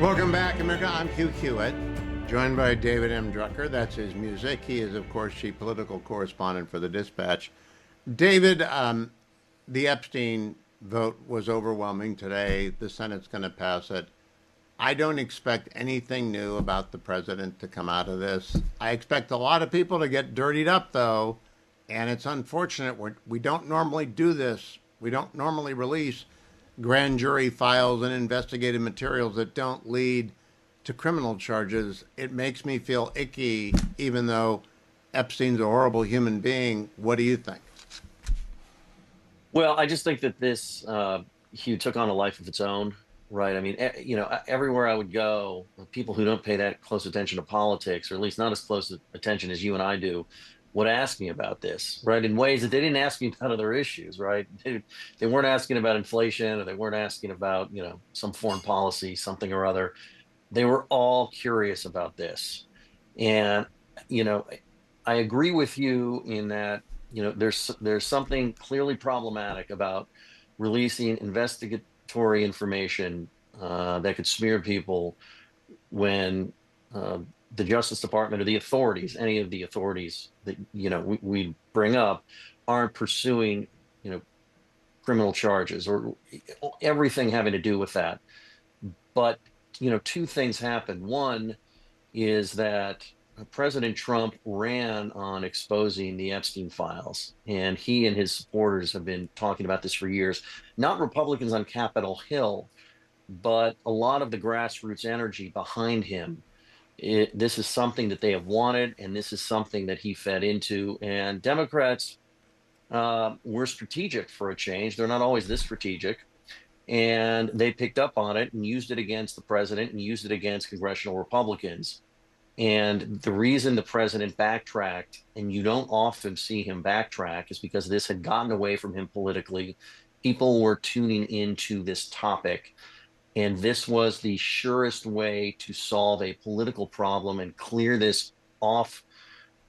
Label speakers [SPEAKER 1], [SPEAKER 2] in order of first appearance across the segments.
[SPEAKER 1] Welcome back, America. I'm Hugh Hewitt, joined by David M. Drucker. That's his music. He is, of course, chief political correspondent for the Dispatch. David, the Epstein vote was overwhelming today. The Senate's going to pass it. I don't expect anything new about the president to come out of this. I expect a lot of people to get dirtied up, though, and it's unfortunate. We don't normally do this. We don't normally release grand jury files and investigative materials that don't lead to criminal charges. It makes me feel icky, even though Epstein's a horrible human being. What do you think?
[SPEAKER 2] Well, I just think that this Hugh took on a life of its own, right? I mean, everywhere I would go, people who don't pay that close attention to politics, or at least not as close attention as you and I do, would ask me about this, right? In ways that they didn't ask me about other issues, right? They weren't asking about inflation, or they weren't asking about, some foreign policy, something or other. They were all curious about this. And, you know, I agree with you in that, there's something clearly problematic about releasing investigatory information that could smear people when the Justice Department or the authorities, any of the authorities that we bring up, aren't pursuing criminal charges or everything having to do with that. But two things happened. One is that President Trump ran on exposing the Epstein files, and he and his supporters have been talking about this for years. Not Republicans on Capitol Hill, but a lot of the grassroots energy behind him. This is something that they have wanted, and this is something that he fed into. And Democrats were strategic for a change. They're not always this strategic. And they picked up on it and used it against the president and used it against congressional Republicans. And the reason the president backtracked, and you don't often see him backtrack, is because this had gotten away from him politically. People were tuning into this topic. And this was the surest way to solve a political problem and clear this off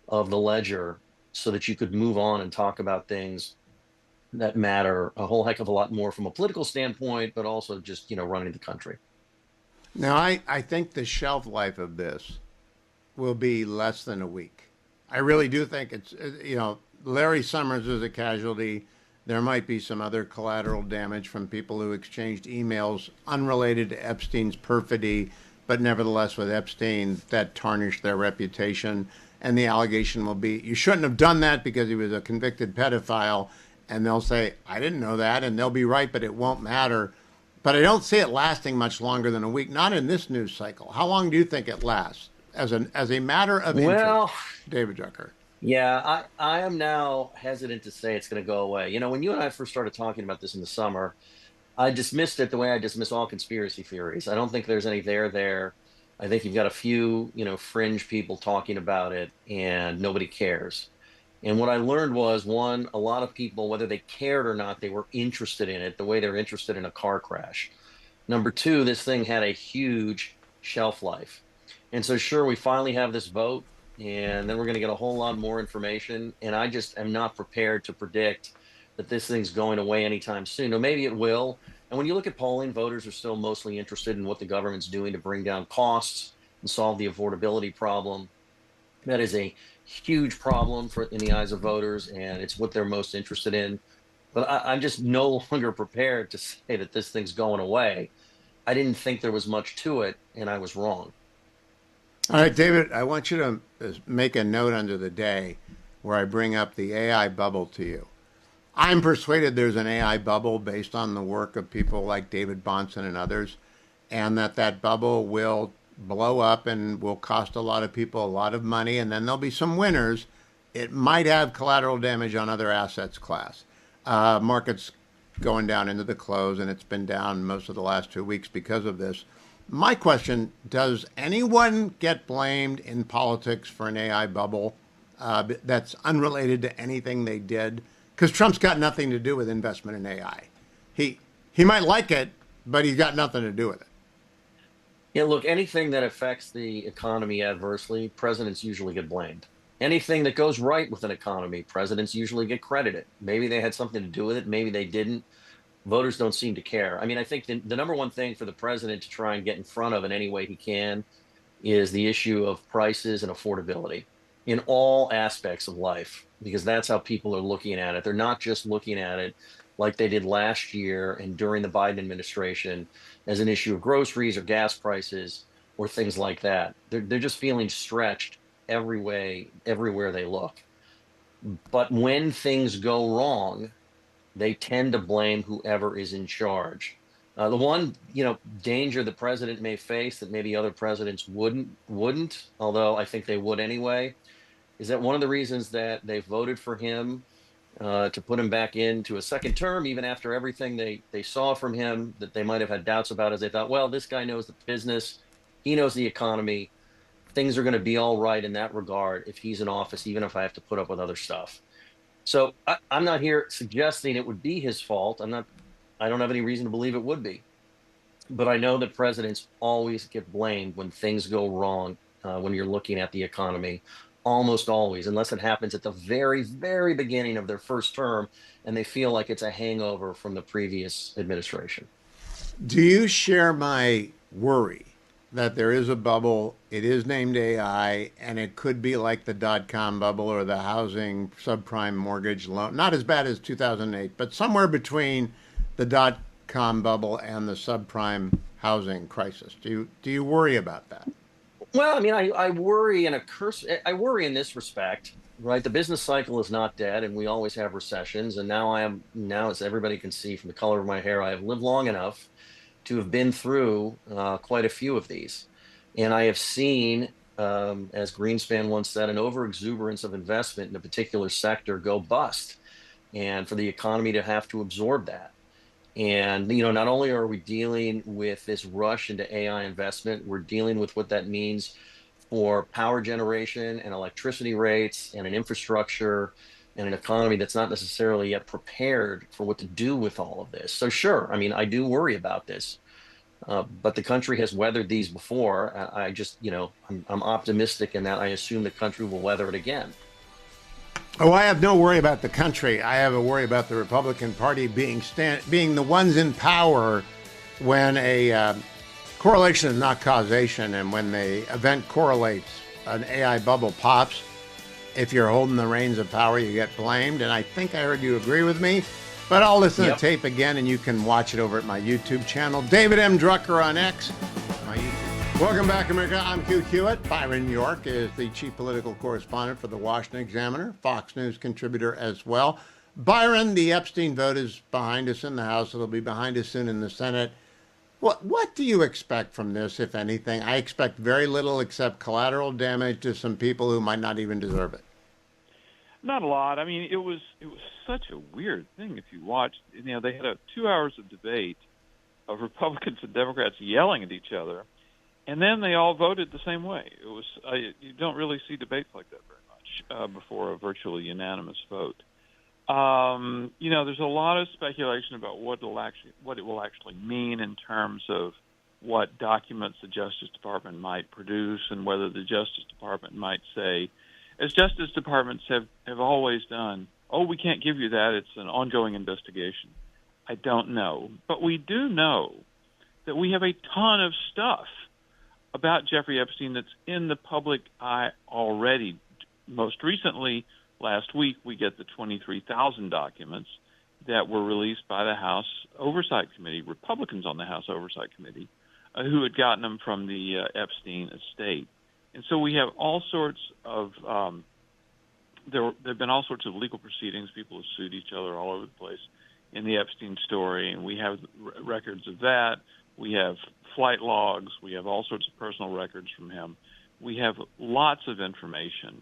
[SPEAKER 2] of the ledger so that you could move on and talk about things that matter a whole heck of a lot more from a political standpoint, but also just, running the country.
[SPEAKER 1] Now, I think the shelf life of this will be less than a week. I really do think Larry Summers is a casualty. There might be some other collateral damage from people who exchanged emails unrelated to Epstein's perfidy, but nevertheless with Epstein that tarnished their reputation. And the allegation will be, you shouldn't have done that because he was a convicted pedophile. And they'll say, I didn't know that. And they'll be right, but it won't matter. But I don't see it lasting much longer than a week, not in this news cycle. How long do you think it lasts as a matter of interest,
[SPEAKER 2] Well,
[SPEAKER 1] David Drucker?
[SPEAKER 2] yeah, I am now hesitant to say it's going to go away. When you and I first started talking about this in the summer, I dismissed it the way I dismiss all conspiracy theories. I don't think there's any there. I think you've got a few, fringe people talking about it, and nobody cares. And what I learned was, one, a lot of people, whether they cared or not, they were interested in it the way they're interested in a car crash. Number two, this thing had a huge shelf life. And so, sure, we finally have this vote, and then we're going to get a whole lot more information. And I just am not prepared to predict that this thing's going away anytime soon. Or maybe it will. And when you look at polling, voters are still mostly interested in what the government's doing to bring down costs and solve the affordability problem. That is a huge problem in the eyes of voters, and it's what they're most interested in. But I'm just no longer prepared to say that this thing's going away. I didn't think there was much to it, and I was wrong.
[SPEAKER 1] All right, David, I want you to make a note under the day where I bring up the AI bubble to you. I'm persuaded there's an AI bubble based on the work of people like David Bahnsen and others, and that bubble will blow up and will cost a lot of people a lot of money, and then there'll be some winners. It might have collateral damage on other assets class. Markets going down into the close, and it's been down most of the last 2 weeks because of this. My question, does anyone get blamed in politics for an AI bubble that's unrelated to anything they did? Because Trump's got nothing to do with investment in AI. He might like it, but he's got nothing to do with it.
[SPEAKER 2] Yeah, look, anything that affects the economy adversely, presidents usually get blamed. Anything that goes right with an economy, presidents usually get credited. Maybe they had something to do with it, maybe they didn't. voters don't seem to care. I mean, I think the number one thing for the president to try and get in front of in any way he can is the issue of prices and affordability in all aspects of life, because that's how people are looking at it. They're not just looking at it like they did last year and during the Biden administration as an issue of groceries or gas prices or things like that. They're just feeling stretched every way, everywhere they look. But when things go wrong, they tend to blame whoever is in charge. The one, danger the president may face that maybe other presidents wouldn't, although I think they would anyway, is that one of the reasons that they voted for him to put him back into a second term, even after everything they saw from him that they might have had doubts about, is they thought, well, this guy knows the business, he knows the economy, things are going to be all right in that regard if he's in office, even if I have to put up with other stuff. So I'm not here suggesting it would be his fault. I don't have any reason to believe it would be. But I know that presidents always get blamed when things go wrong when you're looking at the economy, almost always, unless it happens at the very, very beginning of their first term and they feel like it's a hangover from the previous administration.
[SPEAKER 1] Do you share my worry that there is a bubble? It is named AI, and it could be like the dot-com bubble or the housing subprime mortgage loan. Not as bad as 2008, but somewhere between the dot-com bubble and the subprime housing crisis. Do you worry about that?
[SPEAKER 2] Well, I mean, I worry I worry in this respect, right? The business cycle is not dead, and we always have recessions. And now, as everybody can see from the color of my hair, I have lived long enough to have been through quite a few of these. And I have seen, as Greenspan once said, an overexuberance of investment in a particular sector go bust, and for the economy to have to absorb that. And, not only are we dealing with this rush into AI investment, we're dealing with what that means for power generation and electricity rates and an infrastructure and an economy that's not necessarily yet prepared for what to do with all of this. So sure, I mean, I do worry about this, but the country has weathered these before. I just, I'm optimistic in that I assume the country will weather it again.
[SPEAKER 1] Oh, I have no worry about the country. I have a worry about the Republican Party being the ones in power when a correlation is not causation, and when the event correlates, an AI bubble pops. If you're holding the reins of power, you get blamed, and I think I heard you agree with me. But I'll listen to the tape again, and you can watch it over at my YouTube channel, David M. Drucker on X. My YouTube. Welcome back, America. I'm Hugh Hewitt. Byron York is the chief political correspondent for the Washington Examiner, Fox News contributor as well. Byron, the Epstein vote is behind us in the House. It'll be behind us soon in the Senate. What do you expect from this, if anything? I expect very little except collateral damage to some people who might not even deserve it.
[SPEAKER 3] Not a lot. I mean, it was such a weird thing if you watched. They had 2 hours of debate of Republicans and Democrats yelling at each other, and then they all voted the same way. It was you don't really see debates like that very much before a virtually unanimous vote. There's a lot of speculation about what it will actually mean in terms of what documents the Justice Department might produce, and whether the Justice Department might say, as Justice Departments have always done, oh, we can't give you that, it's an ongoing investigation. I don't know. But we do know that we have a ton of stuff about Jeffrey Epstein that's in the public eye already. Most recently, last week, we get the 23,000 documents that were released by the House Oversight Committee, Republicans on the House Oversight Committee, who had gotten them from the Epstein estate. And so we have all sorts of there have been all sorts of legal proceedings. People have sued each other all over the place in the Epstein story, and we have records of that. We have flight logs. We have all sorts of personal records from him. We have lots of information,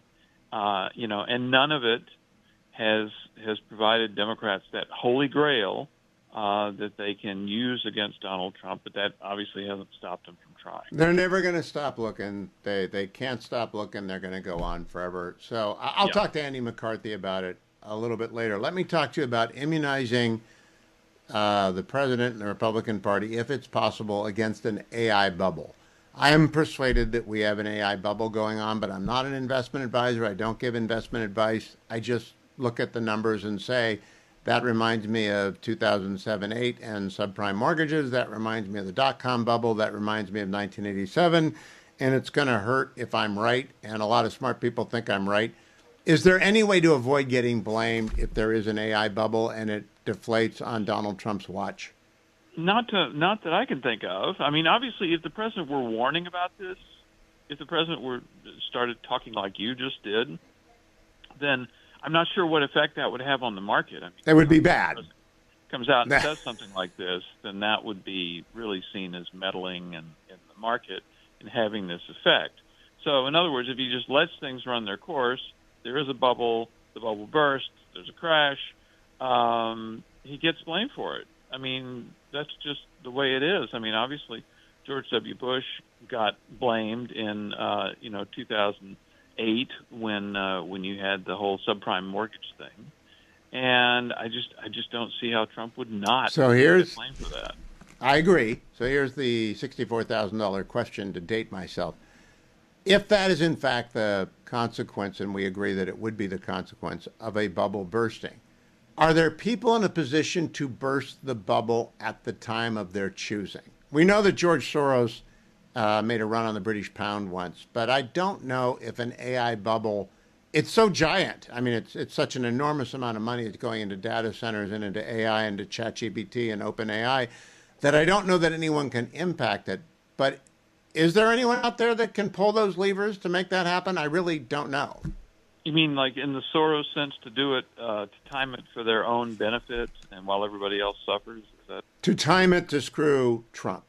[SPEAKER 3] and none of it has provided Democrats that holy grail that they can use against Donald Trump, but that obviously hasn't stopped them from trying.
[SPEAKER 1] They're never going to stop looking. They can't stop looking. They're going to go on forever. So I'll talk to Andy McCarthy about it a little bit later. Let me talk to you about immunizing the president and the Republican Party, if it's possible, against an AI bubble. I am persuaded that we have an AI bubble going on, but I'm not an investment advisor. I don't give investment advice. I just look at the numbers and say That reminds me of 2007-8 and subprime mortgages. That reminds me of the dot-com bubble. That reminds me of 1987. And it's going to hurt if I'm right, and a lot of smart people think I'm right. Is there any way to avoid getting blamed if there is an AI bubble and it deflates on Donald Trump's watch?
[SPEAKER 3] Not that I can think of. I mean, obviously, if the president were warning about this, if the president were started talking like you just did, then I'm not sure what effect that would have on the market. I mean,
[SPEAKER 1] it would be bad.
[SPEAKER 3] Comes out and says something like this, then that would be really seen as meddling in the market and having this effect. So, in other words, if he just lets things run their course, there is a bubble, the bubble bursts, there's a crash, he gets blamed for it. I mean, that's just the way it is. I mean, obviously, George W. Bush got blamed in 2008 when you had the whole subprime mortgage thing, and I just don't see how Trump would not get blamed for that.
[SPEAKER 1] I agree. So here's the $64,000 question to date myself. If that is in fact the consequence, and we agree that it would be the consequence of a bubble bursting, are there people in a position to burst the bubble at the time of their choosing? We know that George Soros made a run on the British pound once, but I don't know if an AI bubble, it's so giant. I mean, it's such an enormous amount of money that's going into data centers and into AI and to ChatGPT and OpenAI that I don't know that anyone can impact it. But is there anyone out there that can pull those levers to make that happen? I really don't know.
[SPEAKER 3] You mean like in the Soros sense to do it, to time it for their own benefit and while everybody else suffers? Is that...
[SPEAKER 1] To time it to screw Trump.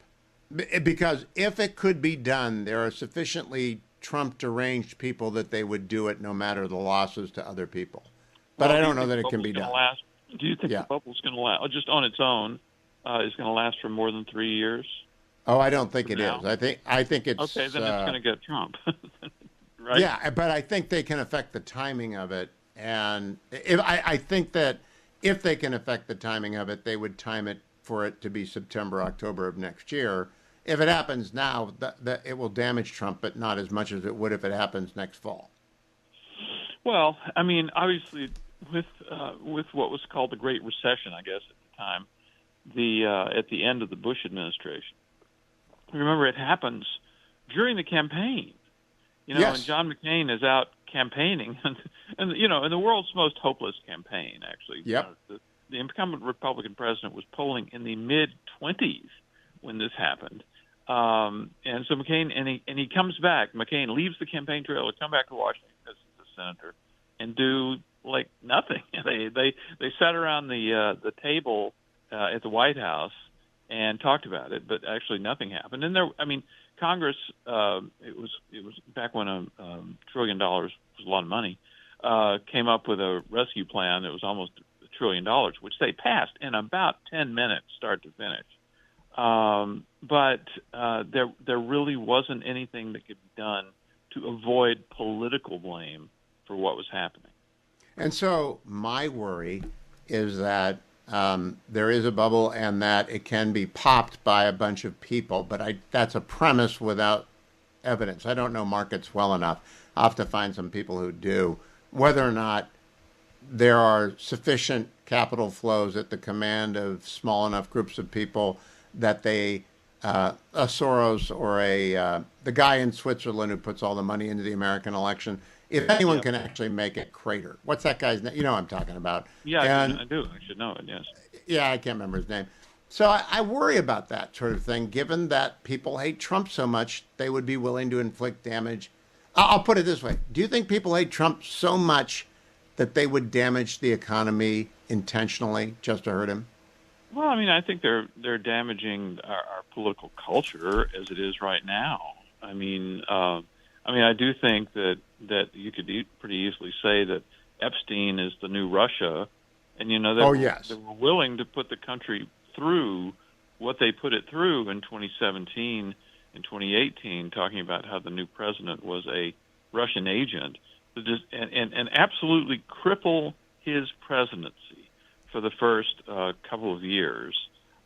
[SPEAKER 1] Because if it could be done, there are sufficiently Trump deranged people that they would do it no matter the losses to other people. But I don't know that it can be done.
[SPEAKER 3] Do you think the bubble's going to last, just on its own, is going to last for more than 3 years?
[SPEAKER 1] Oh, I don't think it is. I think it's...
[SPEAKER 3] Okay, then it's going to get Trump. Right?
[SPEAKER 1] Yeah, but I think they can affect the timing of it. And I think that if they can affect the timing of it, they would time it for it to be September, October of next year. If it happens now, it will damage Trump, but not as much as it would if it happens next fall.
[SPEAKER 3] Well, I mean, obviously, with what was called the Great Recession, I guess at the time, at the end of the Bush administration. Remember, it happens during the campaign.
[SPEAKER 1] Yes.
[SPEAKER 3] And John McCain is out campaigning, and in the world's most hopeless campaign, actually.
[SPEAKER 1] Yep.
[SPEAKER 3] The incumbent Republican president was polling in the mid-20s when this happened. And so McCain, and he comes back. McCain leaves the campaign trail to come back to Washington as a senator and do like nothing. They sat around the table at the White House and talked about it, but actually nothing happened. And Congress, it was back when $1 trillion was a lot of money, came up with a rescue plan that was almost $1 trillion, which they passed in about 10 minutes, start to finish. But there really wasn't anything that could be done to avoid political blame for what was happening.
[SPEAKER 1] And so my worry is that there is a bubble and that it can be popped by a bunch of people, but that's a premise without evidence. I don't know markets well enough. I'll have to find some people who do. Whether or not there are sufficient capital flows at the command of small enough groups of people that a Soros or the guy in Switzerland who puts all the money into the American election, if anyone can actually make it crater. What's that guy's name? You know what I'm talking about.
[SPEAKER 3] Yeah, I do. I should know it, yes.
[SPEAKER 1] Yeah, I can't remember his name. So I worry about that sort of thing, given that people hate Trump so much, they would be willing to inflict damage. I'll put it this way. Do you think people hate Trump so much that they would damage the economy intentionally just to hurt him?
[SPEAKER 3] Well, I think they're damaging our political culture as it is right now. I do think that you could pretty easily say that Epstein is the new Russia, and they were willing to put the country through what they put it through in 2017 and 2018, talking about how the new president was a Russian agent, and absolutely cripple his presidency for the first couple of years,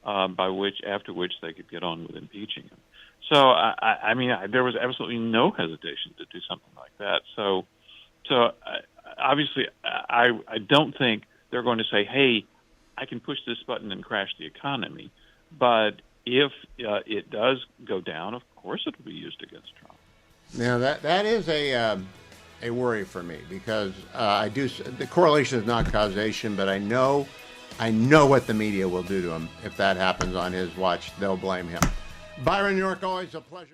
[SPEAKER 3] after which they could get on with impeaching him. So there was absolutely no hesitation to do something like that. So obviously, I don't think they're going to say, "Hey, I can push this button and crash the economy. But if it does go down, of course it will be used against Trump.
[SPEAKER 1] Now that is a worry for me, because the correlation is not causation, but I know what the media will do to him if that happens on his watch. They'll blame him. Byron York, always a pleasure.